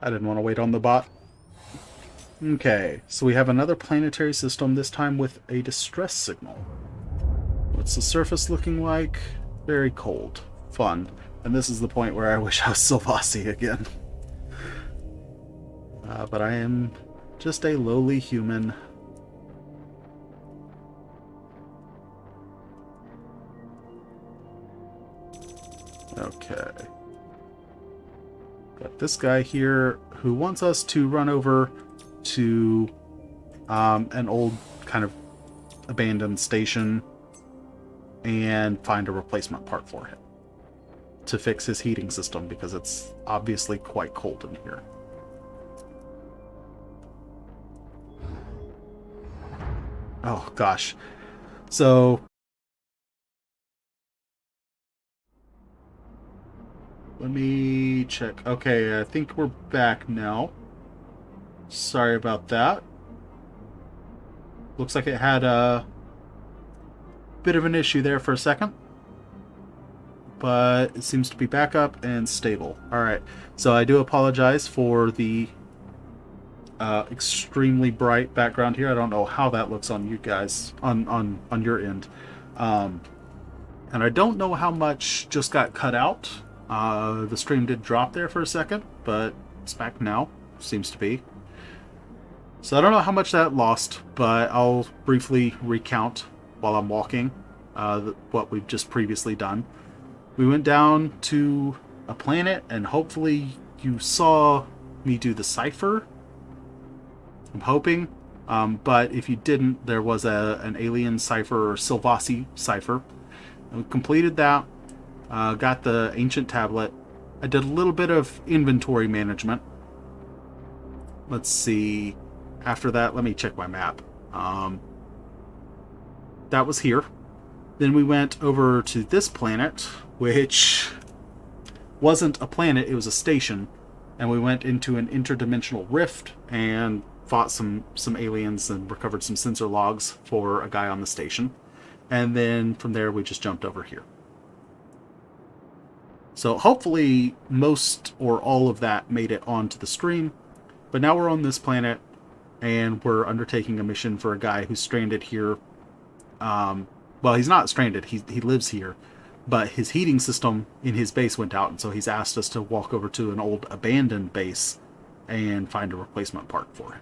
I didn't want to wait on the bot. Okay, so we have another planetary system, this time with a distress signal. What's the surface looking like? Very cold. Fun. And this is the point where I wish I was Sylvasi again. But I am just a lowly human. Okay. Got this guy here who wants us to run over to an old kind of abandoned station and find a replacement part for him to fix his heating system because it's obviously quite cold in here. Oh gosh. So let me check. Okay, I think we're back now. Sorry about that. Looks like it had a bit of an issue there for a second. But it seems to be back up and stable. Alright, so I do apologize for the extremely bright background here. I don't know how that looks on you guys, on your end. And I don't know how much just got cut out. The stream did drop there for a second, but it's back now. Seems to be. So I don't know how much that lost, but I'll briefly recount while I'm walking what we've just previously done. We went down to a planet, and hopefully you saw me do the cipher. I'm hoping. But if you didn't, there was an alien cipher or Sylvasi cipher. And we completed that. Got the ancient tablet. I did a little bit of inventory management. Let's see. After that, let me check my map. That was here. Then we went over to this planet, which wasn't a planet, it was a station. And we went into an interdimensional rift and fought some aliens and recovered some sensor logs for a guy on the station. And then from there, we just jumped over here. So hopefully most or all of that made it onto the stream. But now we're on this planet, and we're undertaking a mission for a guy who's stranded here. Well, he's not stranded. He lives here. But his heating system in his base went out, and so he's asked us to walk over to an old abandoned base and find a replacement part for him.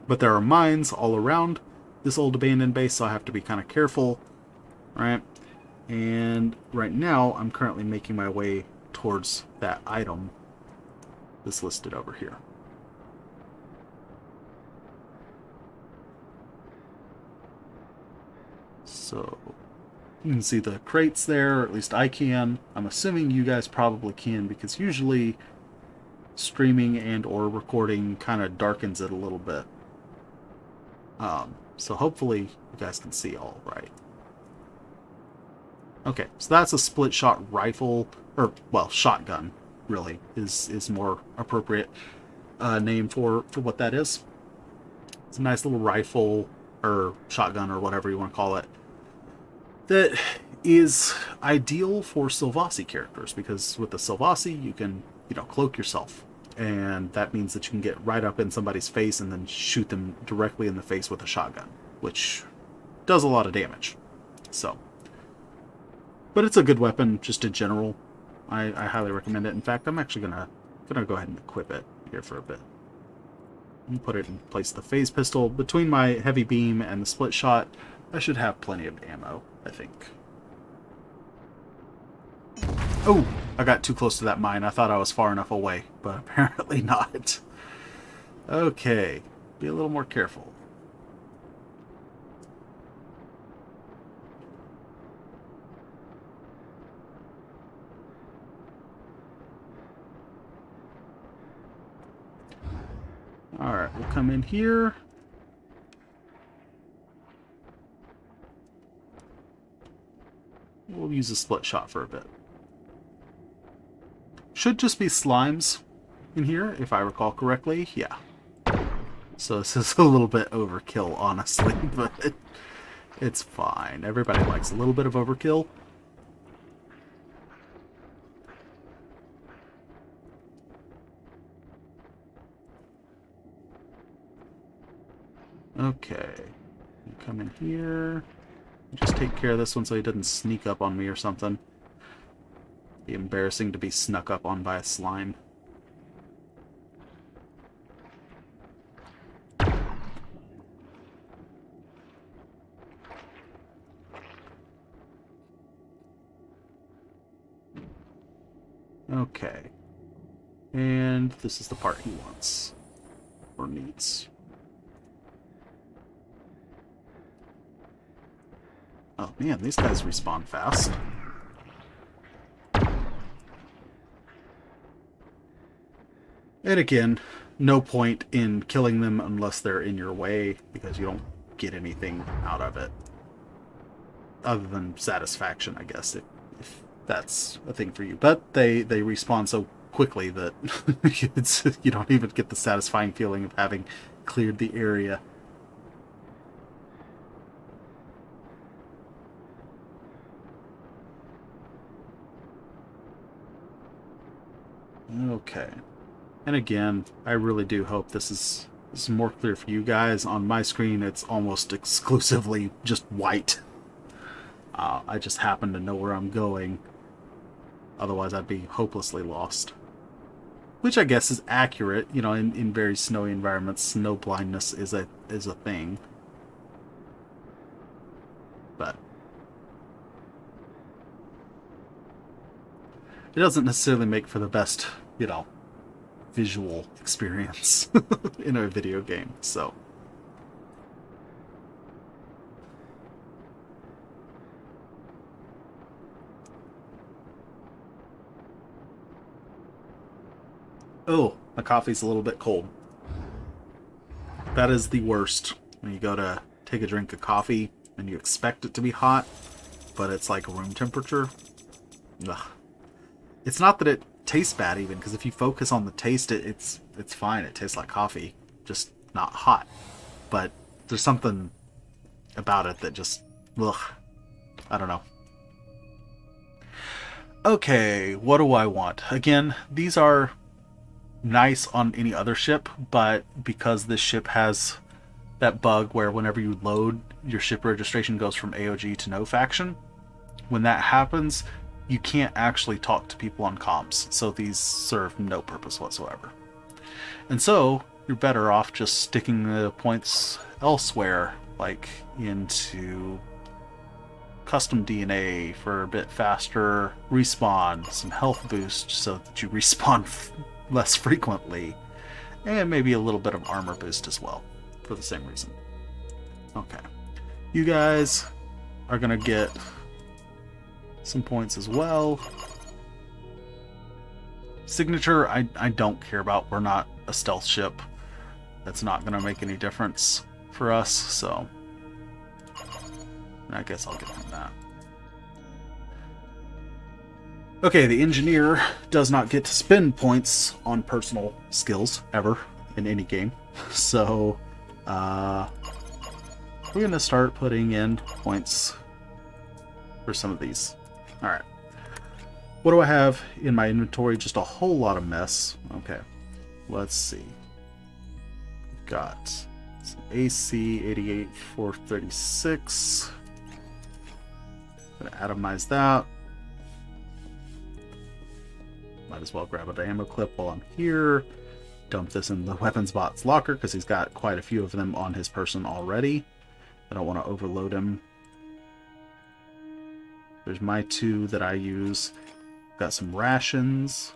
But there are mines all around this old abandoned base, so I have to be kind of careful. Right? And right now, I'm currently making my way towards that item that's listed over here. So you can see the crates there, or at least I can. I'm assuming you guys probably can, because usually streaming and or recording kind of darkens it a little bit. So hopefully you guys can see all right. Okay, so that's a split shot rifle, or well, shotgun really is more appropriate name for what that is. It's a nice little rifle or shotgun or whatever you want to call it that is ideal for Sylvasi characters, because with the Sylvasi you can, cloak yourself, and that means that you can get right up in somebody's face and then shoot them directly in the face with a shotgun, which does a lot of damage. So, but it's a good weapon just in general. I highly recommend it. In fact, I'm actually gonna go ahead and equip it here for a bit and put it in place of the phase pistol. Between my heavy beam and the split shot, I should have plenty of ammo, I think. Oh, I got too close to that mine. I thought I was far enough away, but apparently not. Okay, be a little more careful. Alright, we'll come in here. We'll use a split shot for a bit. Should just be slimes in here, if I recall correctly. Yeah. So this is a little bit overkill, honestly, but it's fine. Everybody likes a little bit of overkill. Okay. You come in here. Just take care of this one so he doesn't sneak up on me or something. Be embarrassing to be snuck up on by a slime. Okay. And this is the part he wants. Or needs. Oh man, these guys respawn fast. And again, no point in killing them unless they're in your way, because you don't get anything out of it. Other than satisfaction, I guess, if that's a thing for you. But they respawn so quickly that you don't even get the satisfying feeling of having cleared the area. Okay. And again, I really do hope this is more clear for you guys. On my screen, it's almost exclusively just white. I just happen to know where I'm going. Otherwise, I'd be hopelessly lost. Which I guess is accurate. You know, in very snowy environments, snow blindness is a thing. But it doesn't necessarily make for the best, you know, visual experience in a video game. So oh, my coffee's a little bit cold. That is the worst when you go to take a drink of coffee and you expect it to be hot, but it's like room temperature. Ugh. It's not that it tastes bad even, because if you focus on the taste, it's fine. It tastes like coffee, just not hot. But there's something about it that just, ugh, I don't know. Okay, what do I want? Again, these are nice on any other ship, but because this ship has that bug where whenever you load, your ship registration goes from AOG to no faction. When that happens, you can't actually talk to people on comms, so these serve no purpose whatsoever. And so, you're better off just sticking the points elsewhere, like into custom DNA for a bit faster respawn, some health boost so that you respawn less frequently, and maybe a little bit of armor boost as well, for the same reason. Okay. You guys are gonna get some points as well. Signature, I don't care about. We're not a stealth ship. That's not going to make any difference for us, so I guess I'll give him that. Okay, the engineer does not get to spend points on personal skills ever in any game, so we're going to start putting in points for some of these. Alright. What do I have in my inventory? Just a whole lot of mess. Okay. Let's see. We've got some AC 88-436. I'm going to atomize that. Might as well grab an ammo clip while I'm here. Dump this in the weapons bot's locker because he's got quite a few of them on his person already. I don't want to overload him. There's my two that I use. Got some rations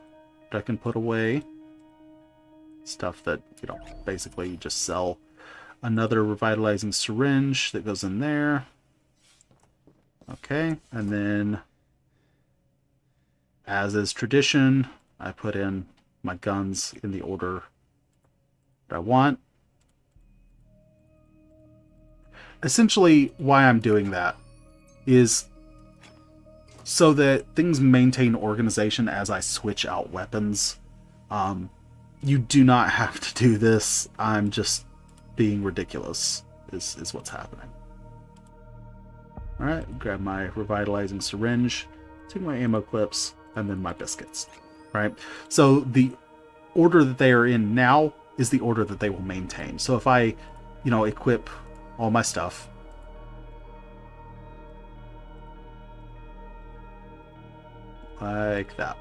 that I can put away. Stuff that, you know, basically you just sell. Another revitalizing syringe that goes in there. Okay, and then, as is tradition, I put in my guns in the order that I want. Essentially, why I'm doing that is so that things maintain organization as I switch out weapons. You do not have to do this. I'm just being ridiculous, is what's happening. Alright, grab my revitalizing syringe, take my ammo clips, and then my biscuits. Right? So the order that they are in now is the order that they will maintain. So if I you know, equip all my stuff. Like that.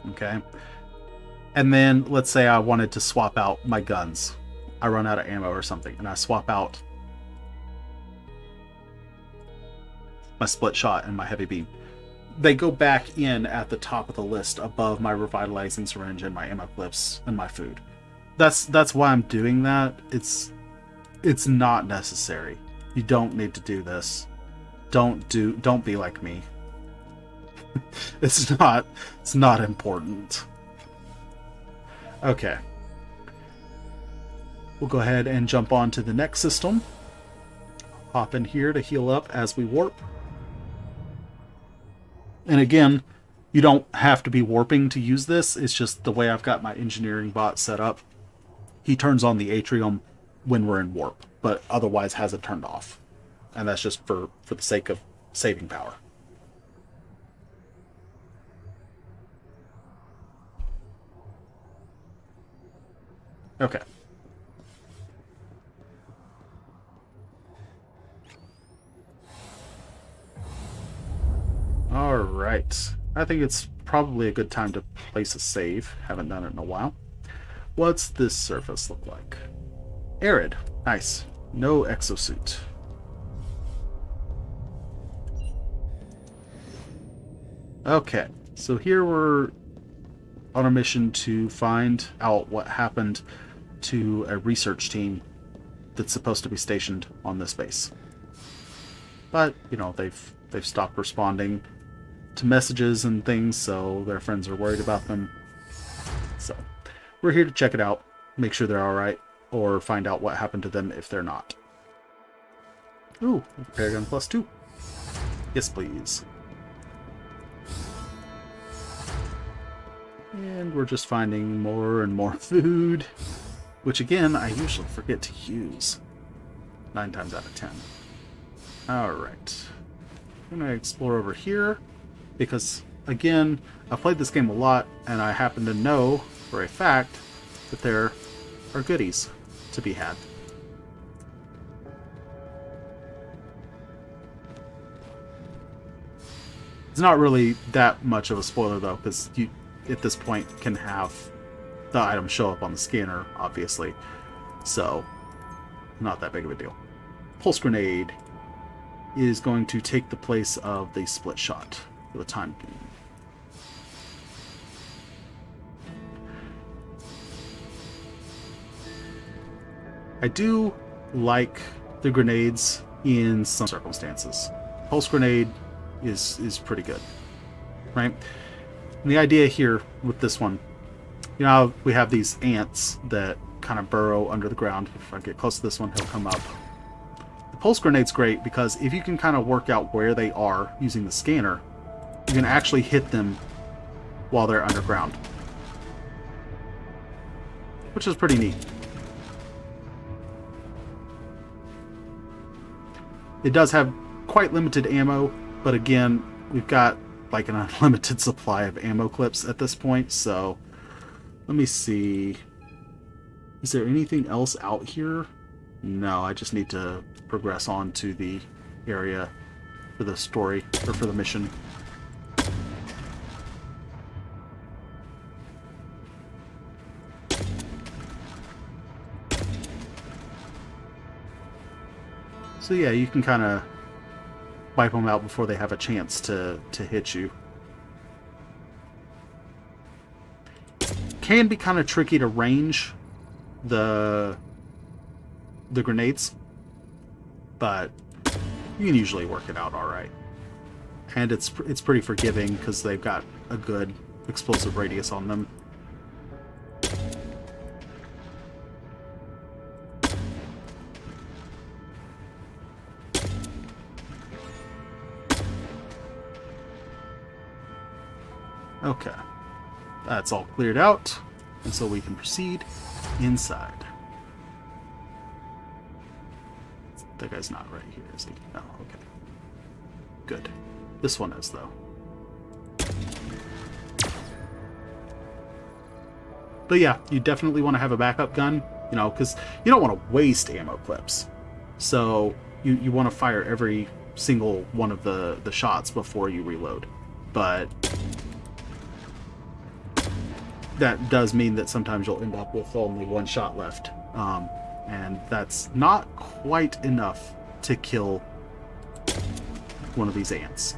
Okay. And then let's say I wanted to swap out my guns. I run out of ammo or something, and I swap out my split shot and my heavy beam. They go back in at the top of the list above my revitalizing syringe and my ammo clips and my food. That's why I'm doing that. It's not necessary. You don't need to do this. Don't be like me. It's not important. Okay. We'll go ahead and jump on to the next system. Hop in here to heal up as we warp. And again, you don't have to be warping to use this. It's just the way I've got my engineering bot set up. He turns on the atrium when we're in warp, but otherwise has it turned off. And that's just for the sake of saving power. Okay. Alright. I think it's probably a good time to place a save. Haven't done it in a while. What's this surface look like? Arid. Nice. No exosuit. Okay. So here we're on a mission to find out what happened to a research team that's supposed to be stationed on this base. But, you know, they've stopped responding to messages and things, so their friends are worried about them. So, we're here to check it out, make sure they're alright, or find out what happened to them if they're not. Ooh, repair gun +2. Yes, please. And we're just finding more and more food, which again, I usually forget to use. 9 times out of 10. Alright. I'm going to explore over here, because, again, I've played this game a lot, and I happen to know, for a fact, that there are goodies to be had. It's not really that much of a spoiler, though, because you, at this point, can have the item show up on the scanner, obviously. So, not that big of a deal. Pulse grenade is going to take the place of the split shot for the time being. I do like the grenades in some circumstances. Pulse grenade is pretty good, right? And the idea here with this one, you know, we have these ants that kind of burrow under the ground. If I get close to this one, he'll come up. The pulse grenade's great because if you can kind of work out where they are using the scanner, you can actually hit them while they're underground, which is pretty neat. It does have quite limited ammo, but again, we've got like an unlimited supply of ammo clips at this point, so let me see. Is there anything else out here? No, I just need to progress on to the area for the story, or for the mission. So yeah, you can kind of wipe them out before they have a chance to hit you. Can be kind of tricky to range the grenades, but you can usually work it out all right. And it's pretty forgiving because they've got a good explosive radius on them. Okay, that's all cleared out, and so we can proceed inside. That guy's not right here, is he? No, okay. Good. This one is, though. But yeah, you definitely want to have a backup gun You know, because you don't want to waste ammo clips. So you want to fire every single one of the shots before you reload. But that does mean that sometimes you'll end up with only one shot left. And that's not quite enough to kill one of these ants,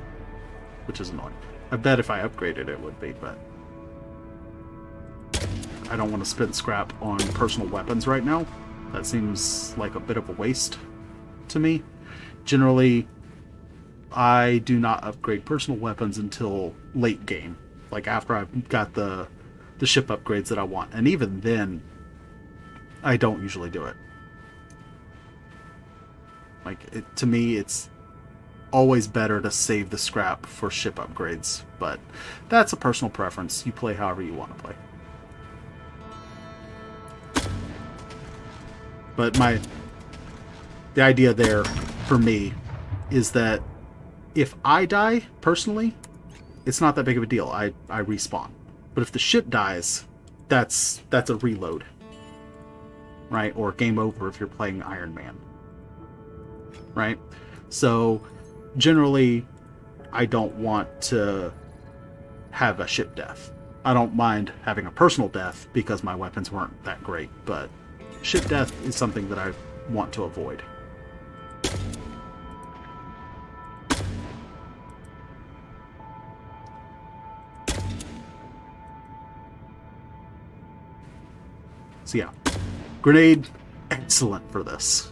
which is annoying. I bet if I upgraded it would be, but I don't want to spend scrap on personal weapons right now. That seems like a bit of a waste to me. Generally, I do not upgrade personal weapons until late game, like after I've got the ship upgrades that I want, and even then I don't usually do it. Like, to me, it's always better to save the scrap for ship upgrades, but that's a personal preference. You play however you want to play. But the idea there for me is that if I die personally, it's not that big of a deal. I respawn. But if the ship dies, that's a reload, right? Or game over if you're playing Iron Man, right? So generally, I don't want to have a ship death. I don't mind having a personal death because my weapons weren't that great, but ship death is something that I want to avoid. So yeah, grenade, excellent for this.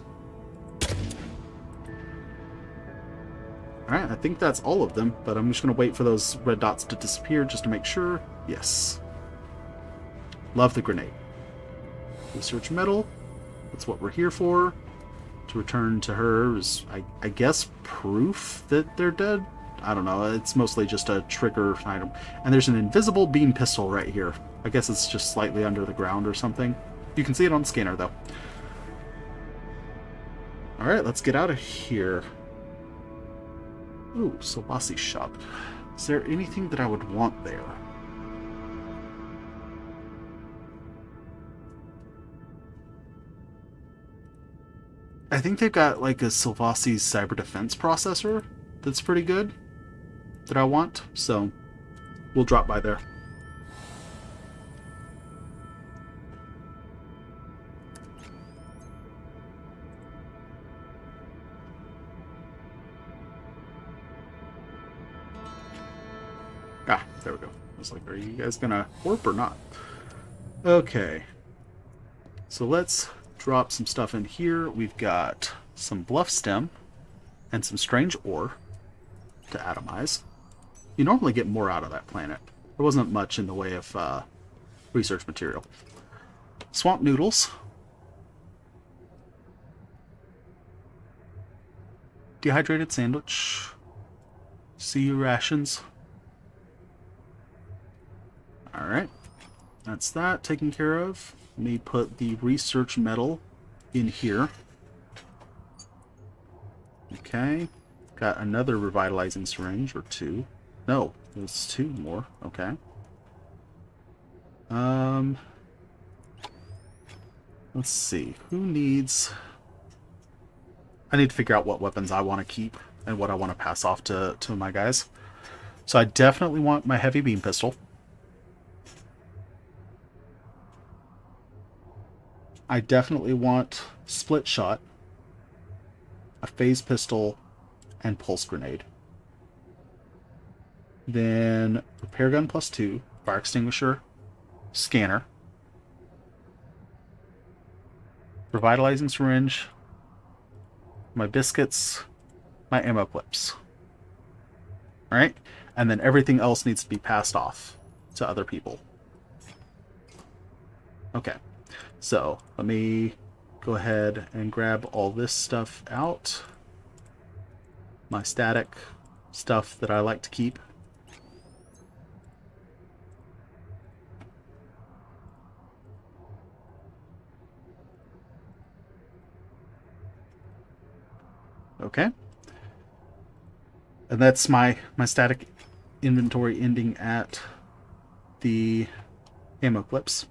Alright, I think that's all of them, but I'm just going to wait for those red dots to disappear just to make sure. Yes. Love the grenade. Research metal. That's what we're here for. To return to her is, I guess, proof that they're dead? I don't know. It's mostly just a trigger item. And there's an invisible beam pistol right here. I guess it's just slightly under the ground or something. You can see it on the scanner, though. Alright, let's get out of here. Ooh, Solvasi shop. Is there anything that I would want there? I think they've got like a Solvasi's cyber defense processor that's pretty good that I want, so we'll drop by there. Ah, there we go. I was like, are you guys gonna warp or not? Okay. So let's drop some stuff in here. We've got some bluff stem and some strange ore to atomize. You normally get more out of that planet. There wasn't much in the way of research material. Swamp noodles. Dehydrated sandwich. Sea rations. Alright. That's that taken care of. Let me put the research metal in here. Okay. Got another revitalizing syringe, or two. No, there's two more. Okay. Let's see. Who needs... I need to figure out what weapons I want to keep and what I want to pass off to my guys. So I definitely want my heavy beam pistol. I definitely want split shot, a phase pistol, and pulse grenade. Then repair gun +2, fire extinguisher, scanner, revitalizing syringe, my biscuits, my ammo clips. Alright? And then everything else needs to be passed off to other people. Okay. So, let me go ahead and grab all this stuff out. My static stuff that I like to keep. Okay. And that's my static inventory ending at the ammo clips.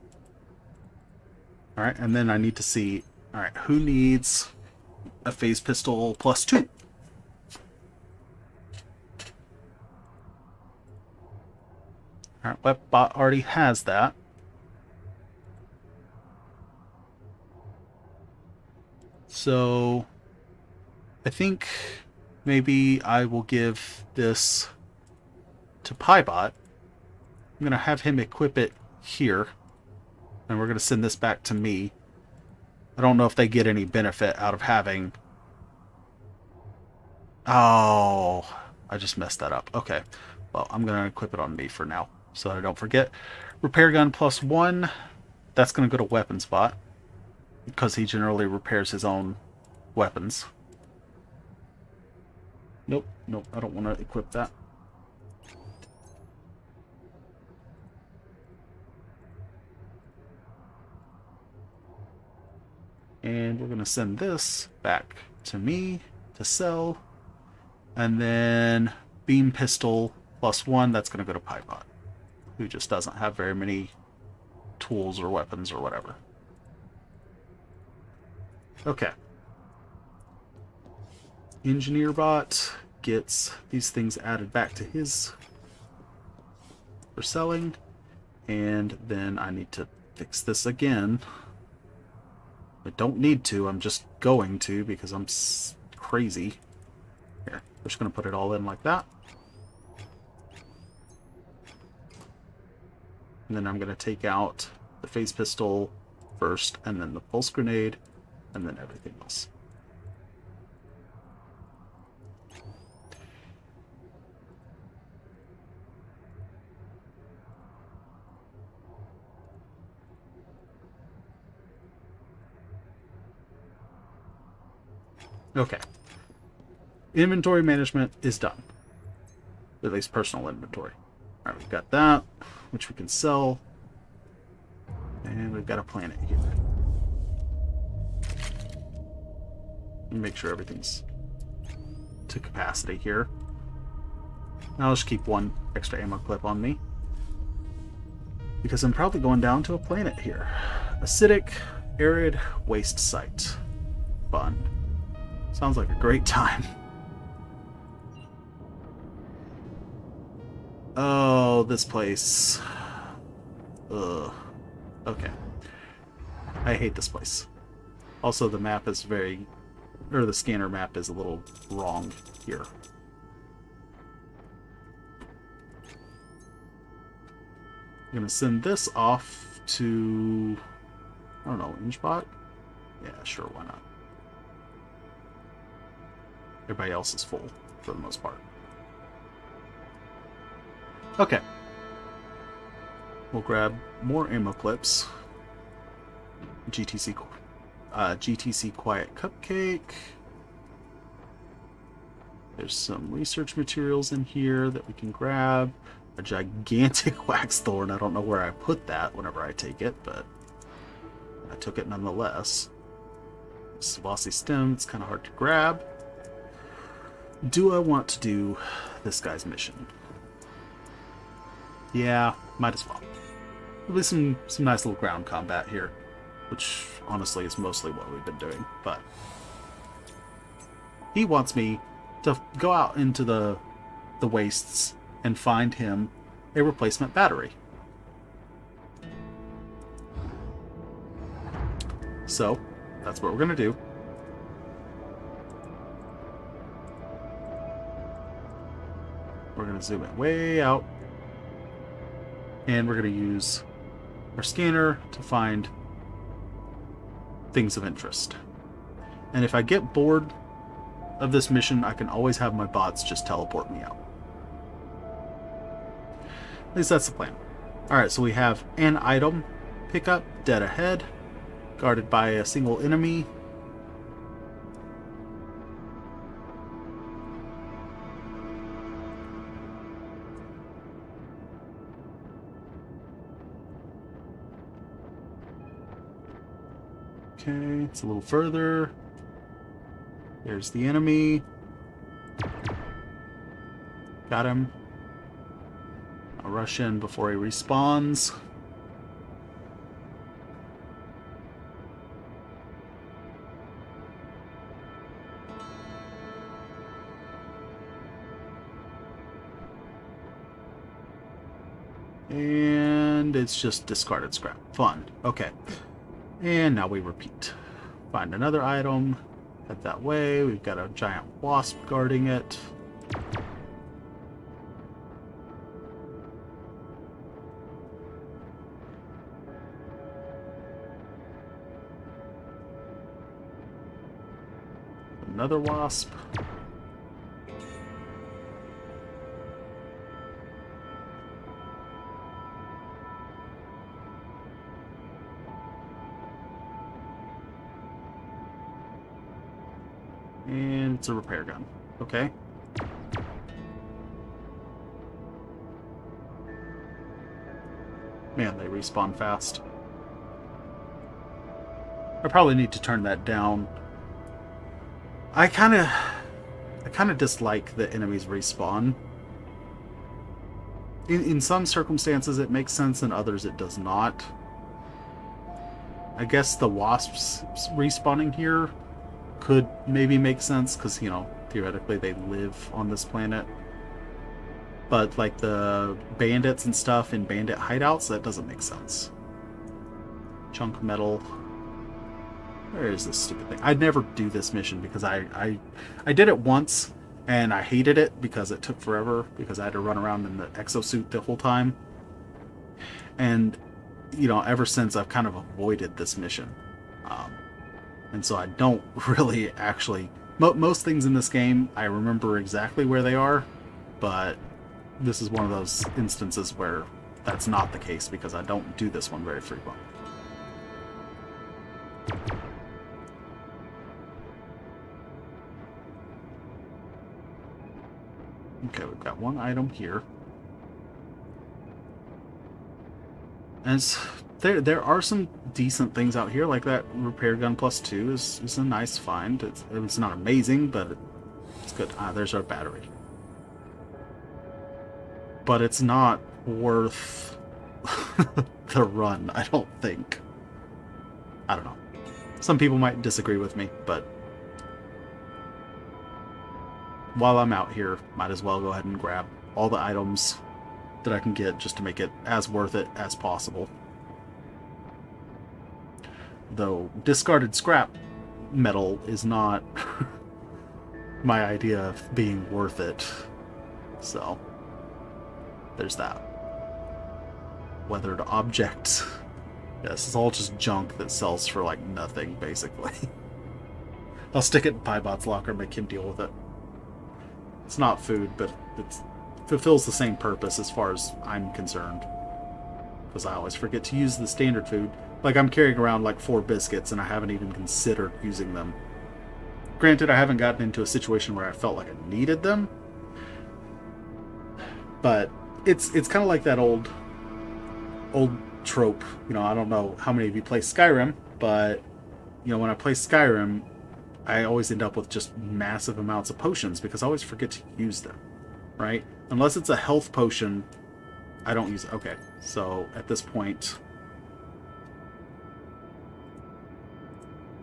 Alright, and then I need to see, alright, who needs a phase pistol +2? Alright, Webbot already has that. So, I think maybe I will give this to Piebot. I'm going to have him equip it here. And we're going to send this back to me. I don't know if they get any benefit out of having... Oh, I just messed that up. Okay. Well, I'm going to equip it on me for now, so that I don't forget. Repair gun +1. That's going to go to weapon spot, because he generally repairs his own weapons. Nope, nope, I don't want to equip that. And we're going to send this back to me to sell. And then beam pistol +1, that's going to go to Piebot, who just doesn't have very many tools or weapons or whatever. Okay. Engineer bot gets these things added back to his for selling. And then I need to fix this again. I don't need to, I'm just going to because I'm crazy. Here, we're just going to put it all in like that. And then I'm going to take out the phase pistol first, and then the pulse grenade, and then everything else. Okay. Inventory management is done. At least personal inventory. Alright, we've got that, which we can sell. And we've got a planet here. Make sure everything's to capacity here. I'll just keep one extra ammo clip on me, because I'm probably going down to a planet here. Acidic, arid, waste site. Fun. Sounds like a great time. Oh, this place. Ugh. Okay. I hate this place. Also, the map is very... or the scanner map is a little wrong here. I'm going to send this off to... I don't know, InchBot? Yeah, sure, why not? Everybody else is full, for the most part. Okay. We'll grab more ammo clips. GTC Quiet Cupcake. There's some research materials in here that we can grab. A gigantic wax thorn. I don't know where I put that whenever I take it, but I took it nonetheless. Savasi stem, it's kind of hard to grab. Do I want to do this guy's mission? Yeah, might as well. At least some nice little ground combat here, which honestly is mostly what we've been doing, but he wants me to go out into the wastes and find him a replacement battery. So, that's what we're going to do. We're going to zoom it way out. And we're going to use our scanner to find things of interest. And if I get bored of this mission, I can always have my bots just teleport me out. At least that's the plan. Alright, so we have an item pickup, dead ahead, guarded by a single enemy. Okay, it's a little further. There's the enemy. Got him. I'll rush in before he respawns. And it's just discarded scrap. Fun. Okay. And now we repeat. Find another item. Head that way. We've got a giant wasp guarding it. Another wasp. And it's a repair gun. Okay. Man, they respawn fast. I probably need to turn that down. I kind of dislike that enemies respawn. In some circumstances it makes sense, in others it does not. I guess the wasps respawning here could maybe make sense, because, you know, theoretically they live on this planet. But, like, the bandits and stuff in bandit hideouts, that doesn't make sense. Chunk metal. Where is this stupid thing? I'd never do this mission because I did it once and I hated it because it took forever, because I had to run around in the exosuit the whole time. And, you know, ever since I've kind of avoided this mission. And so I don't really actually... Most things in this game, I remember exactly where they are, but this is one of those instances where that's not the case, because I don't do this one very frequently. Okay, we've got one item here. And there are some decent things out here, like that repair gun +2 is a nice find. It's not amazing, but it's good. There's our battery. But it's not worth the run, I don't think. I don't know. Some people might disagree with me, but while I'm out here, might as well go ahead and grab all the items that I can get just to make it as worth it as possible. Though discarded scrap metal is not my idea of being worth it. So, there's that. Weathered objects. Yeah, this is all just junk that sells for like nothing, basically. I'll stick it in Piebot's locker and make him deal with it. It's not food, but it fulfills the same purpose as far as I'm concerned. Because I always forget to use the standard food. Like, I'm carrying around like 4 biscuits and I haven't even considered using them. Granted, I haven't gotten into a situation where I felt like I needed them. But it's kind of like that old trope. You know, I don't know how many of you play Skyrim, but, you know, when I play Skyrim, I always end up with just massive amounts of potions because I always forget to use them, right? Unless it's a health potion, I don't use it. Okay, so at this point,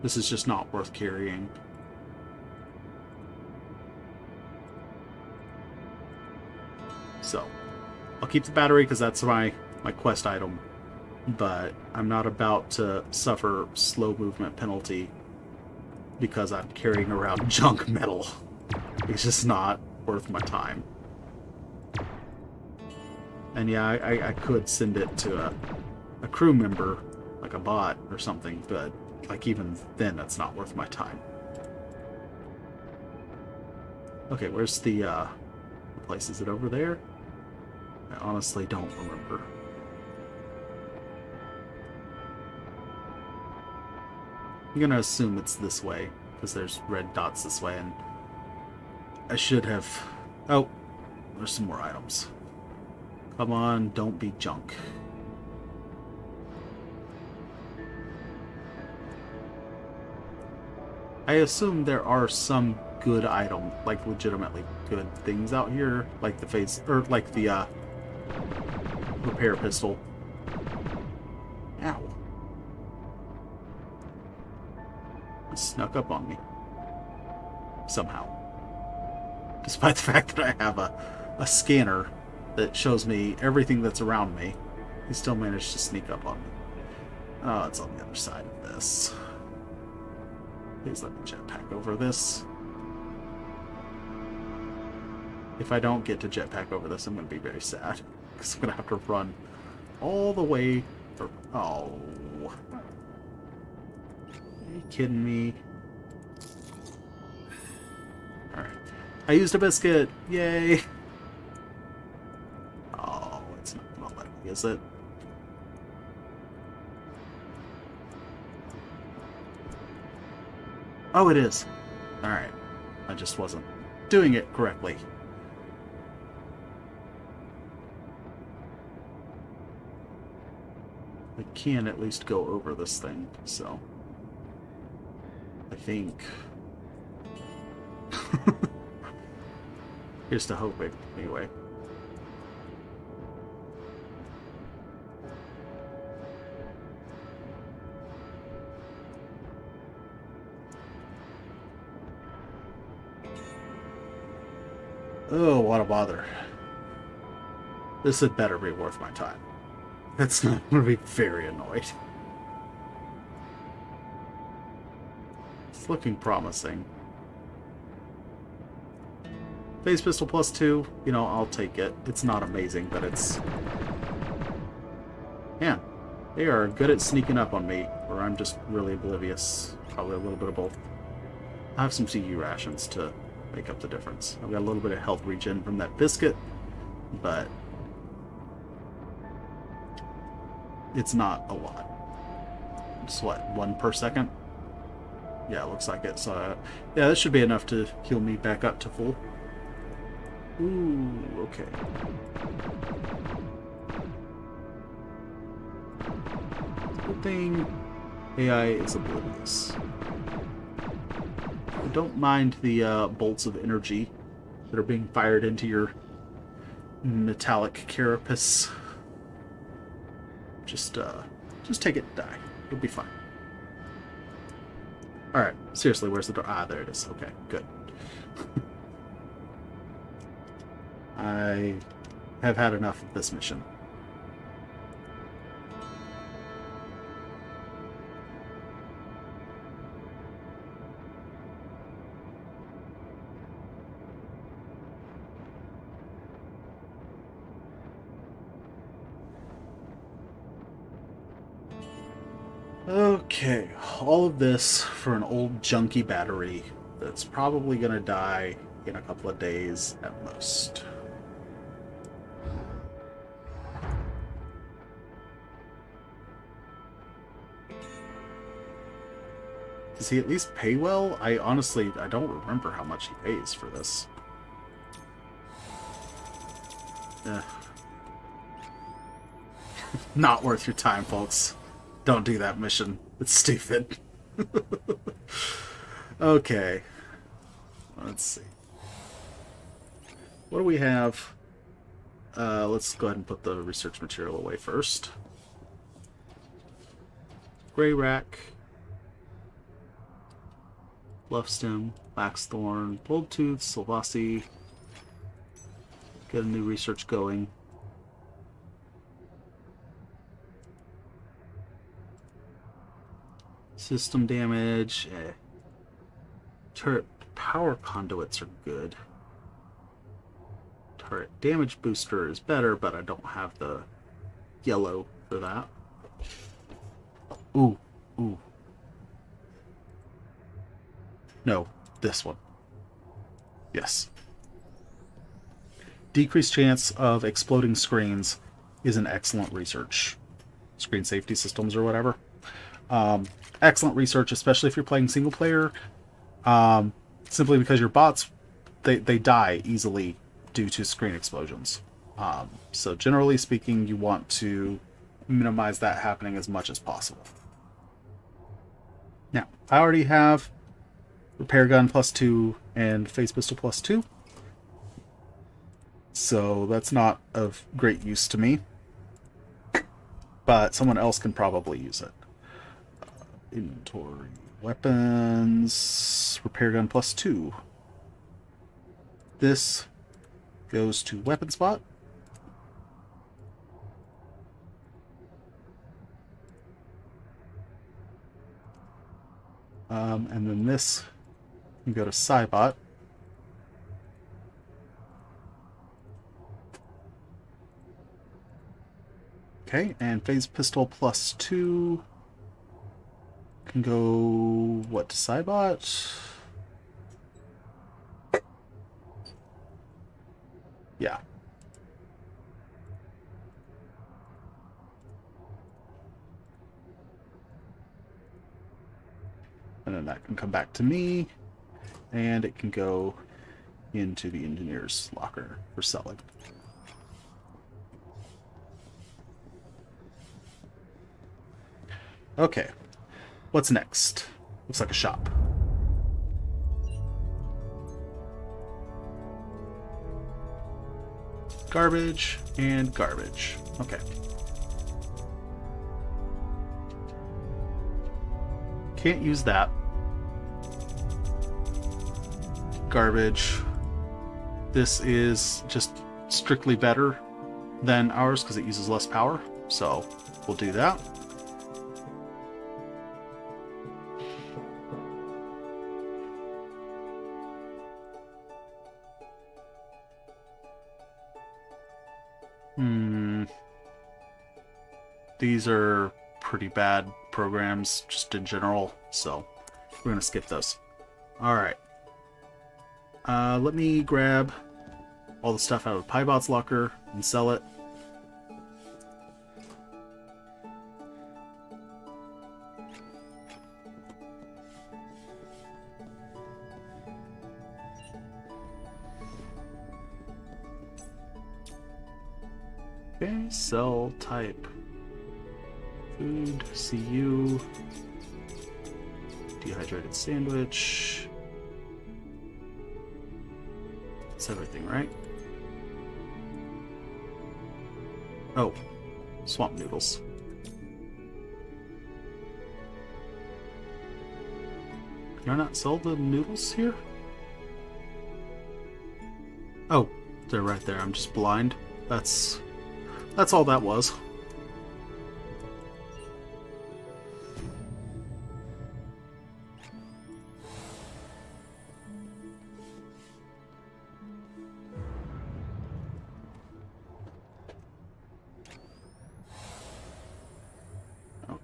this is just not worth carrying. So, I'll keep the battery because that's my quest item, but I'm not about to suffer slow movement penalty because I'm carrying around junk metal. It's just not worth my time. And yeah, I could send it to a crew member, like a bot or something, but like even then, that's not worth my time. Okay, where's the place? Is it over there? I honestly don't remember. I'm gonna assume it's this way, because there's red dots this way, and I should have... Oh, there's some more items. Come on, don't be junk. I assume there are some good item, like legitimately good things out here, like the phase, or like the repair pistol. Ow. It snuck up on me. Somehow. Despite the fact that I have a scanner that shows me everything that's around me, he still managed to sneak up on me. Oh, it's on the other side of this. Please let me jetpack over this. If I don't get to jetpack over this, I'm going to be very sad. Because I'm going to have to run all the way for... Oh. Are you kidding me? Alright. I used a biscuit! Yay! Oh, it's not going to let me, is it? Oh, it is. Alright. I just wasn't doing it correctly. I can at least go over this thing, so... I think... Here's to hoping, anyway. Oh, what a bother. This had better be worth my time. That's not going to be very annoyed. It's looking promising. Phase pistol +2, you know, I'll take it. It's not amazing, but it's... Man, they are good at sneaking up on me, or I'm just really oblivious. Probably a little bit of both. I have some CU rations to make up the difference. I've got a little bit of health regen from that biscuit, but it's not a lot. It's what, 1 per second? Yeah, it looks like it. So, yeah, this should be enough to heal me back up to full. Ooh, okay. Good thing AI is oblivious. I don't mind the bolts of energy that are being fired into your metallic carapace. Just take it and die. You'll be fine. Alright, seriously, where's the door? Ah, there it is. Okay, good. I have had enough of this mission. Okay, all of this for an old junky battery that's probably going to die in a couple of days at most. Does he at least pay well? I don't remember how much he pays for this. Not worth your time, folks. Don't do that mission. It's stupid. Okay. Let's see. What do we have? Let's go ahead and put the research material away first. Gray Rack. Bluffstem, Waxthorn, Boldtooth, Silvassi. Get a new research going. System damage. Turret power conduits are good. Turret damage booster is better, but I don't have the yellow for that. Ooh, ooh. No, this one. Yes. Decreased chance of exploding screens is an excellent research. Screen safety systems or whatever. Excellent research, especially if you're playing single player. Simply because your bots, they die easily due to screen explosions. So generally speaking, you want to minimize that happening as much as possible. Now, I already have Repair Gun +2 and Phase Pistol +2. So that's not of great use to me. But someone else can probably use it. Inventory. Weapons. Repair Gun +2. This goes to Weapon Spot. And then this can go to Cybot. Okay, and phase pistol +2 can go, what, to Cybot? Yeah. And then that can come back to me, and it can go into the engineer's locker for selling. Okay, what's next? Looks like a shop. Garbage and garbage. Okay. Can't use that. Garbage. This is just strictly better than ours because it uses less power. So we'll do that. These are pretty bad programs just in general, so we're going to skip those. Alright. Let me grab all the stuff out of Pybot's locker and sell it. Okay, sell type. Food, CU, dehydrated sandwich. That's everything, right? Oh, swamp noodles. Can I not sell the noodles here? Oh, they're right there. I'm just blind. That's all that was.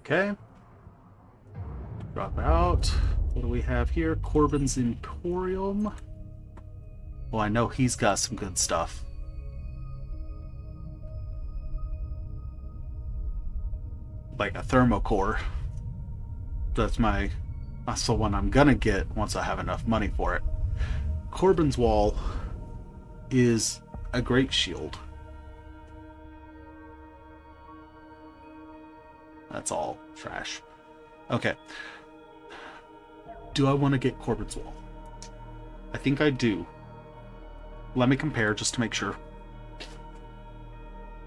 Okay. Drop out. What do we have here? Corbin's Emporium. Well, I know he's got some good stuff. Like a thermocore. That's the one I'm gonna get once I have enough money for it. Corbin's Wall is a great shield. That's all trash. Okay. Do I want to get Corbin's Wall? I think I do. Let me compare just to make sure.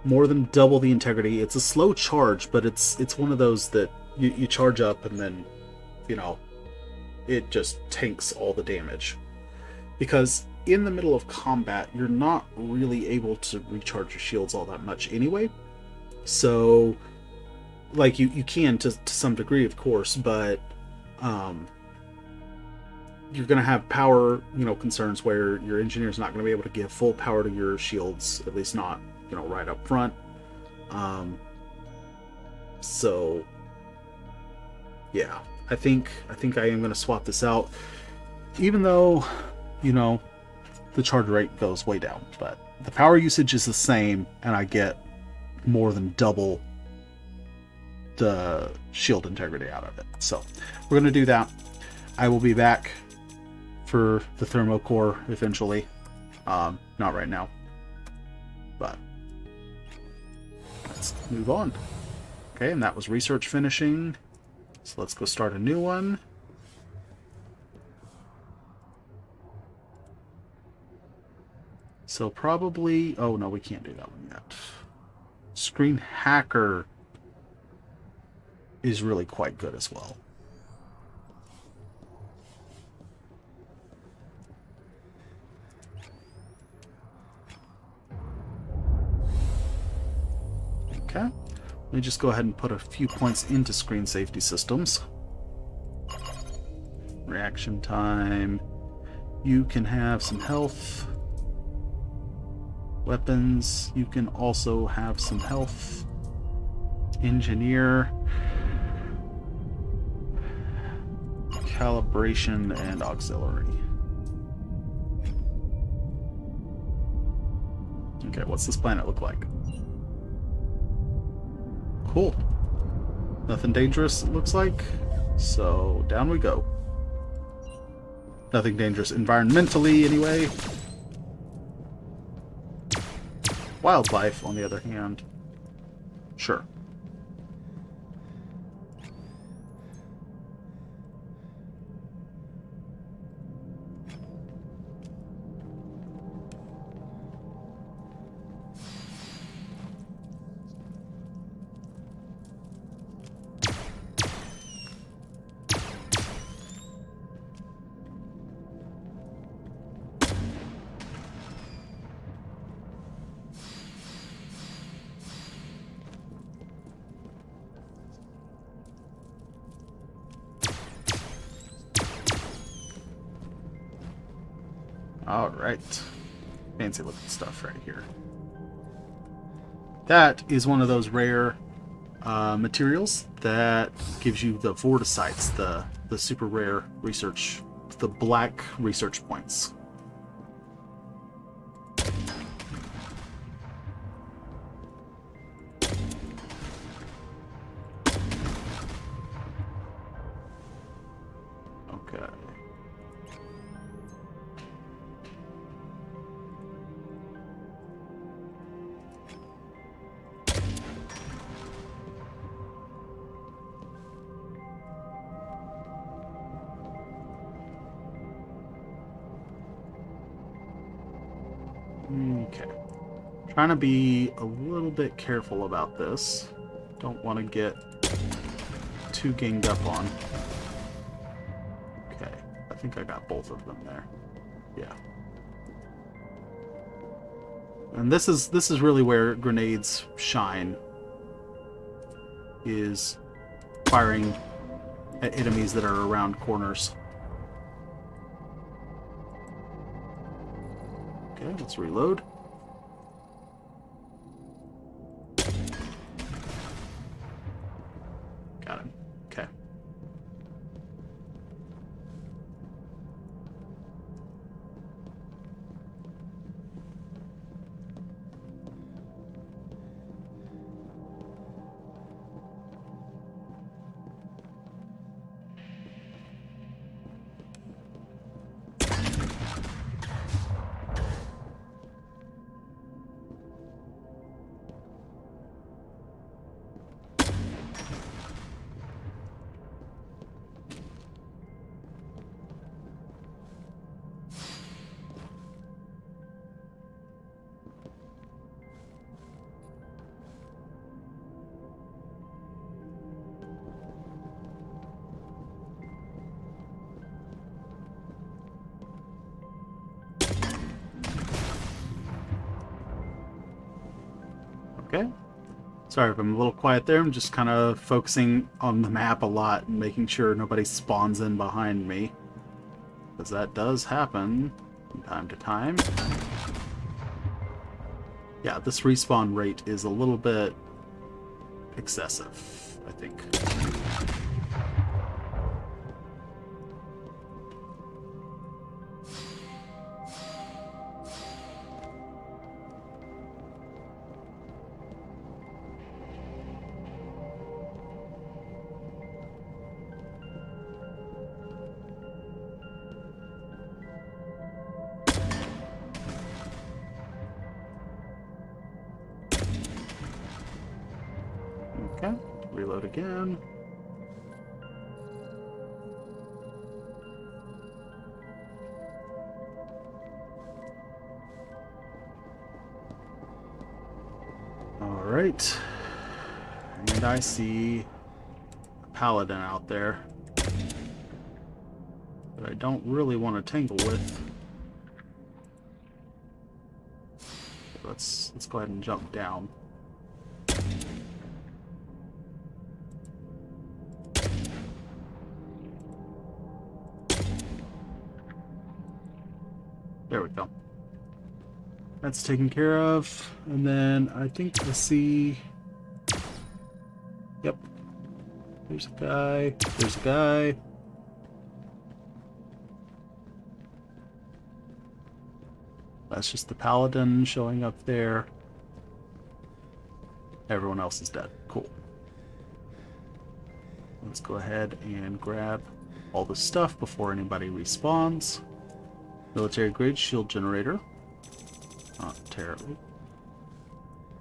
More than double the integrity. It's a slow charge, but it's one of those that you charge up and then, you know, it just tanks all the damage. Because in the middle of combat, you're not really able to recharge your shields all that much anyway. So, like, you can to some degree, of course, but you're going to have power, concerns where your engineer's not going to be able to give full power to your shields, at least not, right up front. So, yeah, I think I am going to swap this out, even though, the charge rate goes way down, but the power usage is the same, and I get more than double the shield integrity out of it. So we're going to do that. I will be back for the thermocore eventually. Not right now, but let's move on. Okay, and that was research finishing. So let's go start a new one. So probably, oh no, we can't do that one yet. Screen Hacker is really quite good as well. Okay, let me just go ahead and put a few points into screen safety systems. reaction time. You can have some health. Weapons, you can also have some health. Engineer. Calibration and auxiliary. Okay, what's this planet look like? Cool. Nothing dangerous, it looks like. So, down we go. Nothing dangerous environmentally, anyway. Wildlife, on the other hand. Sure. Alright. Fancy looking stuff right here. That is one of those rare materials that gives you the vorticites, the super rare research, the black research points. Okay. Okay. Trying to be a little bit careful about this. Don't want to get too ganged up on. Okay. I think I got both of them there. Yeah. And this is really where grenades shine. Is firing at enemies that are around corners. Okay, let's reload. Got him. Okay. Okay. Sorry if I'm a little quiet there. I'm just kind of focusing on the map a lot and making sure nobody spawns in behind me. Because that does happen from time to time. Yeah, this respawn rate is a little bit excessive, I think. Okay, reload again. Alright. And I see a paladin out there that I don't really want to tangle with. Let's go ahead and jump down. There we go. That's taken care of. And then I think I see... Yep. There's a guy. There's a guy. That's just the paladin showing up there. Everyone else is dead. Cool. Let's go ahead and grab all the stuff before anybody respawns. Military grade shield generator. Not terribly.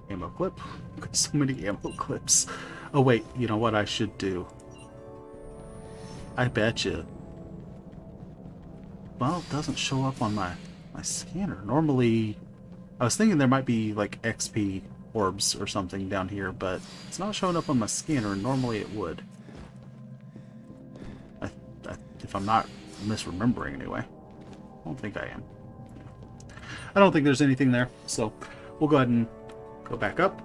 Ammo clip. Got so many ammo clips. Oh wait, you know what I should do? I bet you. Well, it doesn't show up on my scanner. Normally, I was thinking there might be like XP orbs or something down here, but it's not showing up on my scanner, and normally it would. If I'm not misremembering anyway. I don't think I am. I don't think there's anything there, so we'll go ahead and go back up.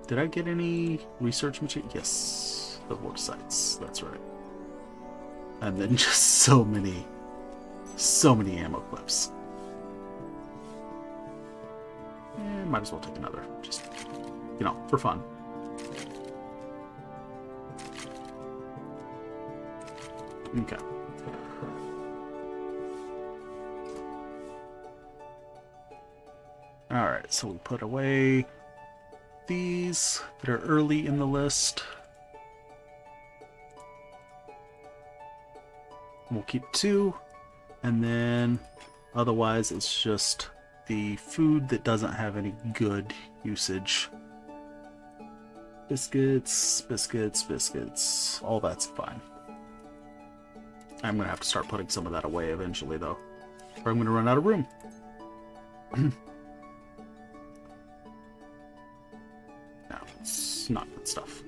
Did I get any research material? Yes, the work sites. That's right. And then just so many ammo clips. Might as well take another, just, you know, for fun. Okay. Alright, so we put away these that are early in the list. We'll keep 2, and then otherwise it's just the food that doesn't have any good usage. Biscuits, biscuits, biscuits. All that's fine. I'm gonna have to start putting some of that away eventually, though, or I'm gonna run out of room. No, it's not good stuff.